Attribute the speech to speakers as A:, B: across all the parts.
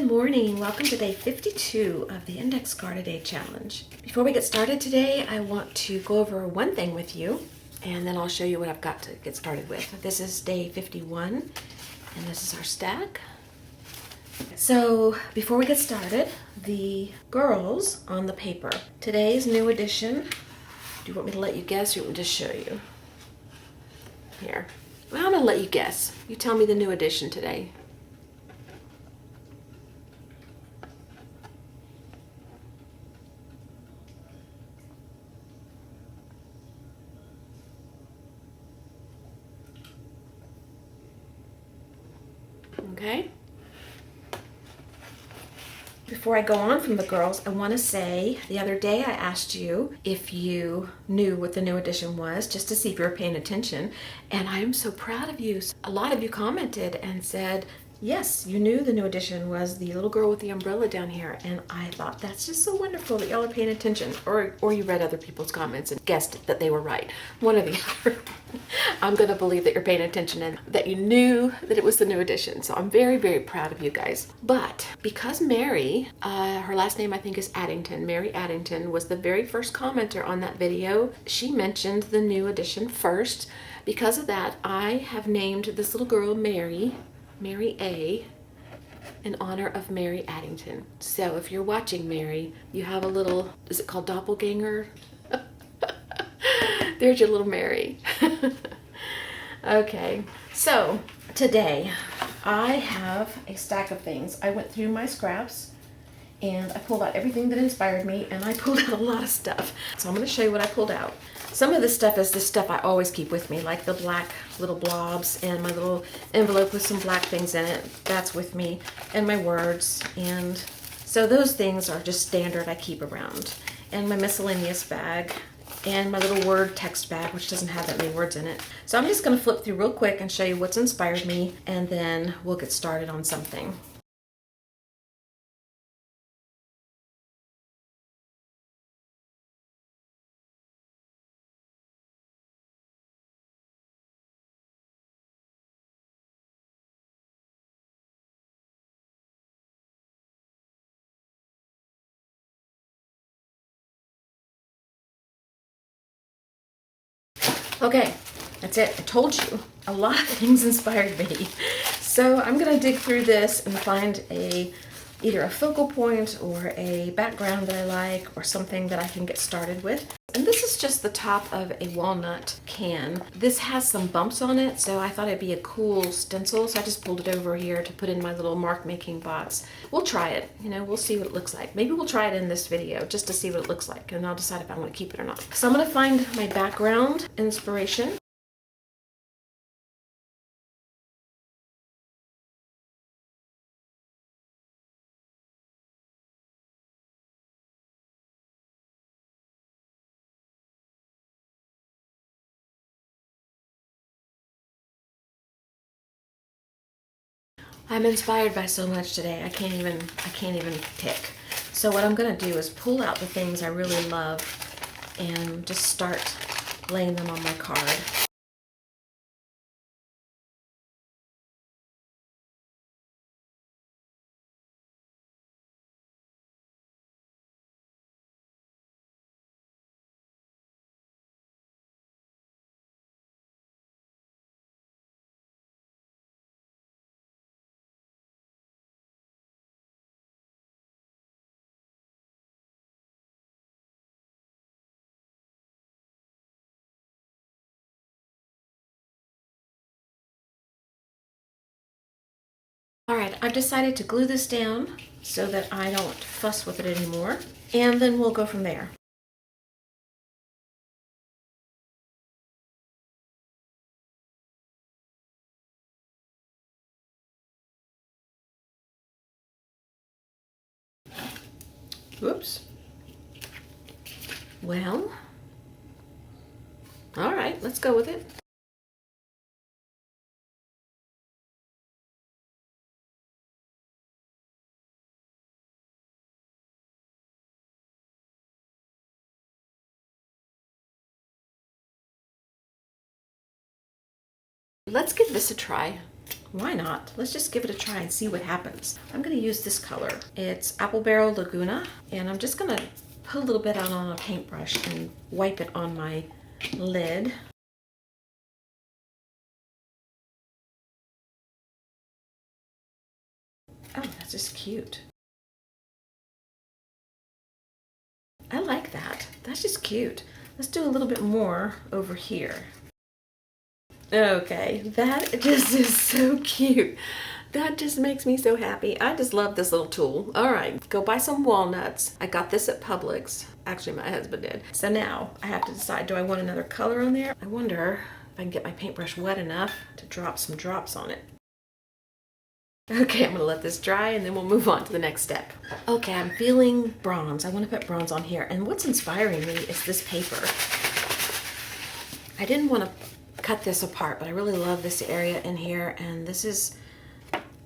A: morning. Welcome to day 52 of the Index Card a Day Challenge. Before we get started today, I want to go over one thing with you, and then I'll show you what I've got to get started with. This is day 51, and this is our stack. So before we get started, the girls on the paper. Today's new edition. Do you want me to let you guess, or you want me to show you? Here. Well, I'm going to let you guess. You tell me the new edition today. Okay. Before I go on from the girls, I want to say the other day I asked you if you knew what the new edition was, just to see if you were paying attention. And I am so proud of you. A lot of you commented and said, yes, you knew the new edition was the little girl with the umbrella down here. And I thought that's just so wonderful that y'all are paying attention. Or you read other people's comments and guessed that they were right. One or the other. I'm going to believe that you're paying attention and that you knew that it was the new edition. So I'm very, very proud of you guys. But because Mary, her last name I think is Addington, Mary Addington was the very first commenter on that video. She mentioned the new edition first. Because of that, I have named this little girl Mary A, in honor of Mary Addington. So if you're watching, Mary, you have a little, is it called doppelganger? There's your little Mary. Okay, so today I have a stack of things. I went through my scraps and I pulled out everything that inspired me, and I pulled out a lot of stuff. So I'm going to show you what I pulled out. Some of this stuff is the stuff I always keep with me, like the black little blobs and my little envelope with some black things in it. That's with me, and my words. And so those things are just standard I keep around. And my miscellaneous bag and my little word text bag, which doesn't have that many words in it. So I'm just going to flip through real quick and show you what's inspired me, and then we'll get started on something. Okay, that's it. I told you. A lot of things inspired me. So I'm going to dig through this and find either a focal point or a background that I like, or something that I can get started with. And this is just the top of a walnut can. This has some bumps on it, so I thought it'd be a cool stencil, so I just pulled it over here to put in my little mark making box. We'll try it, we'll see what it looks like. Maybe we'll try it in this video just to see what it looks like, and I'll decide if I want to keep it or not. So I'm going to find my background inspiration. I'm inspired by so much today. I can't even pick. So what I'm going to do is pull out the things I really love and just start laying them on my card. All right, I've decided to glue this down so that I don't fuss with it anymore, and then we'll go from there. Whoops. Well, all right, let's go with it. Let's give this a try. Why not? Let's just give it a try and see what happens. I'm going to use this color. It's Apple Barrel Laguna, and I'm just going to put a little bit out on a paintbrush and wipe it on my lid. Oh, that's just cute. I like that. That's just cute. Let's do a little bit more over here. Okay, that just is so cute. That just makes me so happy. I just love this little tool. All right, go buy some walnuts. I got this at Publix. Actually, my husband did. So now I have to decide, do I want another color on there? I wonder if I can get my paintbrush wet enough to drop some drops on it. Okay, I'm gonna let this dry and then we'll move on to the next step. Okay, I'm feeling bronze. I wanna put bronze on here. And what's inspiring me is this paper. I didn't wanna cut this apart, but I really love this area in here. And this is,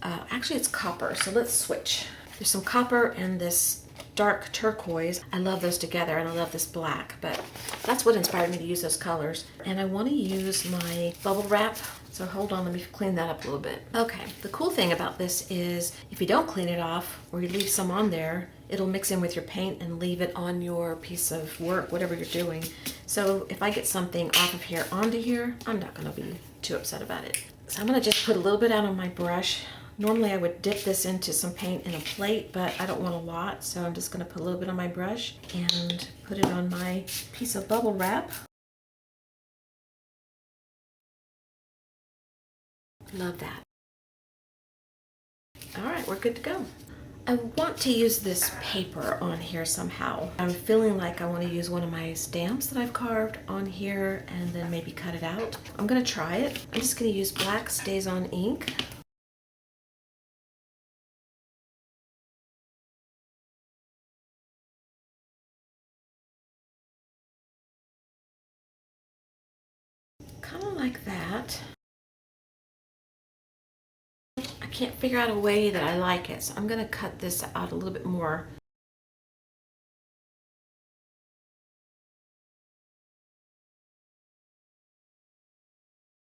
A: actually it's copper, so let's switch. There's some copper and this dark turquoise. I love those together, and I love this black, but that's what inspired me to use those colors. And I wanna use my bubble wrap. So hold on, let me clean that up a little bit. Okay, the cool thing about this is if you don't clean it off or you leave some on there, it'll mix in with your paint and leave it on your piece of work, whatever you're doing. So if I get something off of here onto here, I'm not gonna be too upset about it. So I'm gonna just put a little bit out on my brush. Normally I would dip this into some paint in a plate, but I don't want a lot, so I'm just gonna put a little bit on my brush and put it on my piece of bubble wrap. Love that. All right, we're good to go. I want to use this paper on here somehow. I'm feeling like I want to use one of my stamps that I've carved on here and then maybe cut it out. I'm gonna try it. I'm just gonna use black Stays-On ink. Kind of like that. I can't figure out a way that I like it, so I'm gonna cut this out a little bit more.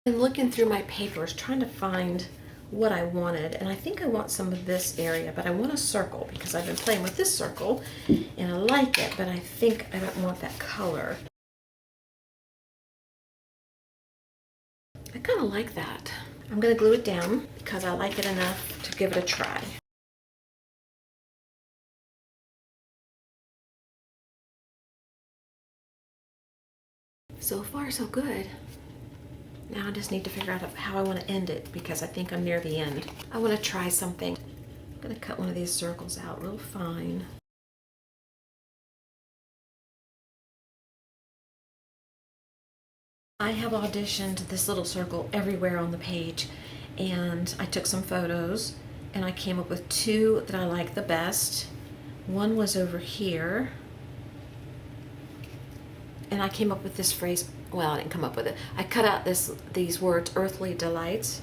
A: I'm looking through my papers trying to find what I wanted, and I think I want some of this area, but I want a circle because I've been playing with this circle and I like it, but I think I don't want that color. I kind of like that. I'm gonna glue it down because I like it enough to give it a try. So far, so good. Now I just need to figure out how I want to end it because I think I'm near the end. I want to try something. I'm gonna cut one of these circles out real fine. I have auditioned this little circle everywhere on the page, and I took some photos and I came up with two that I like the best. One was over here, and I came up with this phrase. Well, I didn't come up with it. I cut out these words, earthly delights,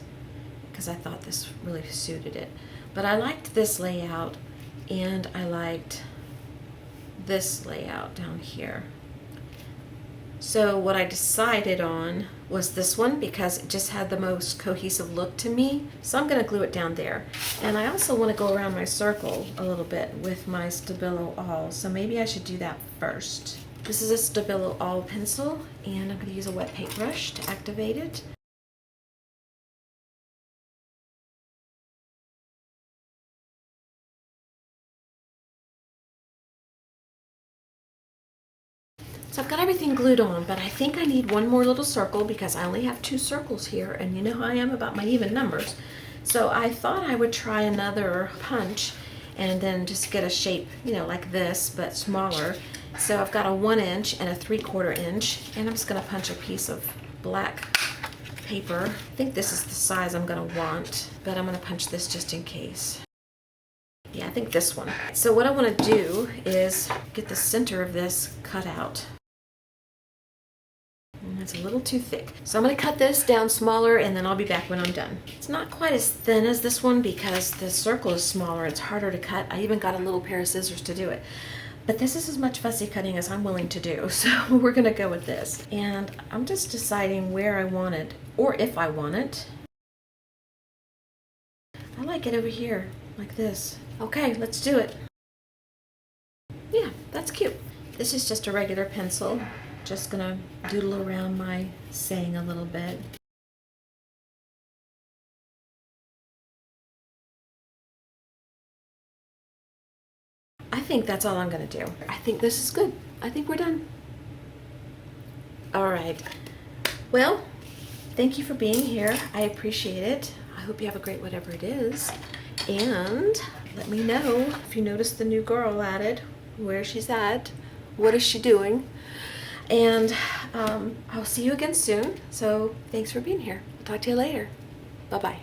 A: because I thought this really suited it. But I liked this layout, and I liked this layout down here. So what I decided on was this one because it just had the most cohesive look to me. So I'm gonna glue it down there. And I also wanna go around my circle a little bit with my Stabilo All. So maybe I should do that first. This is a Stabilo All pencil, and I'm gonna use a wet paintbrush to activate it. So I've got everything glued on, but I think I need one more little circle because I only have two circles here, and you know how I am about my even numbers. So I thought I would try another punch and then just get a shape, you know, like this, but smaller. So I've got a 1 inch and a 3/4 inch, and I'm just gonna punch a piece of black paper. I think this is the size I'm gonna want, but I'm gonna punch this just in case. Yeah, I think this one. So what I wanna do is get the center of this cut out. It's a little too thick. So I'm going to cut this down smaller, and then I'll be back when I'm done. It's not quite as thin as this one because the circle is smaller. It's harder to cut. I even got a little pair of scissors to do it. But this is as much fussy cutting as I'm willing to do. So we're going to go with this. And I'm just deciding where I want it, or if I want it. I like it over here, like this. Okay, let's do it. Yeah, that's cute. This is just a regular pencil. Just gonna doodle around my saying a little bit. I think that's all I'm gonna do. I think this is good. I think we're done. All right. Well, thank you for being here. I appreciate it. I hope you have a great whatever it is. And let me know if you notice the new girl added, where she's at, what is she doing. And I'll see you again soon. So thanks for being here. I'll talk to you later. Bye-bye.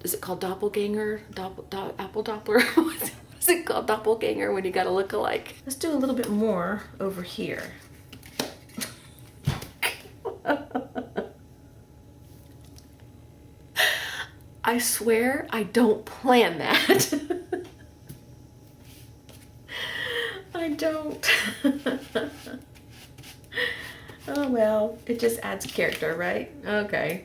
A: Is it called doppelganger? Apple Doppler? What is it called? Doppelganger when you got a look-alike? Let's do a little bit more over here. I swear I don't plan that. I don't. Oh well, it just adds character, right? Okay.